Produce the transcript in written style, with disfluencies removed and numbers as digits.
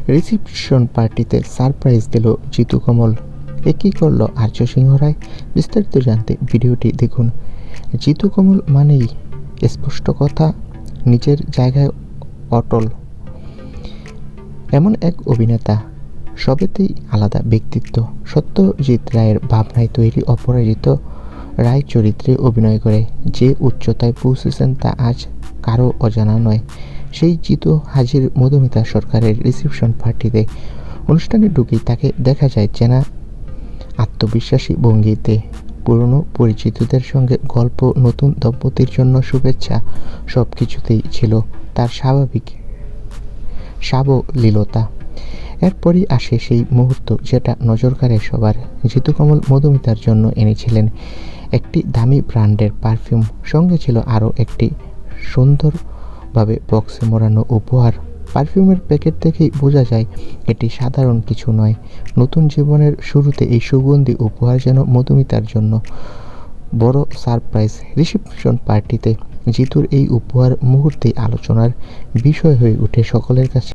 Reception পার্টিতে surprise দিল জিতু কমল। এ কী করল আর্য সিংহ রায়? বিস্তারিত জানতে ভিডিওটি দেখুন। জিতু কমল মানেই স্পষ্ট কথা, নিজের জায়গায় অটল, এমন এক অভিনেতা, সবেতেই আলাদা ব্যক্তিত্ব। সত্যজিৎ রায়ের ভাবনায় তৈরি অপরাজিত রায় চরিত্রে অভিনয় করে যে উচ্চতায় পৌঁছেছেন তা আজ কারো অজানা নয়। সেই জিতু হাজির মধুমিতা সরকারের রিসেপশন পার্টিতে। অনুষ্ঠানে ঢুকেই তাকে দেখা যায় চেনা আত্মবিশ্বাসী ভঙ্গিতে। পুরনো পরিচিতদের সঙ্গে গল্প, নতুন দম্পতির জন্য শুভেচ্ছা, সব কিছুতেই ছিল তার স্বাভাবিক সাবলীলতা। এরপরই আসে সেই মুহূর্ত যেটা নজর কাড়ে সবার। জিতু কমল মধুমিতার জন্য এনেছিলেন একটি দামি ব্র্যান্ডের পারফিউম, সঙ্গে ছিল আরও একটি সুন্দরভাবে বক্সে মোড়ানো উপহার। পারফিউমের প্যাকেট দেখেই বোঝা যায় এটি সাধারণ কিছু নয়। নতুন জীবনের শুরুতে এই সুগন্ধি উপহার যেন মধুমিতার জন্য বড় সারপ্রাইজ। রিসেপশন পার্টিতে জিতুর এই উপহার মুহূর্তেই আলোচনার বিষয় হয়ে ওঠে সকলের কাছে।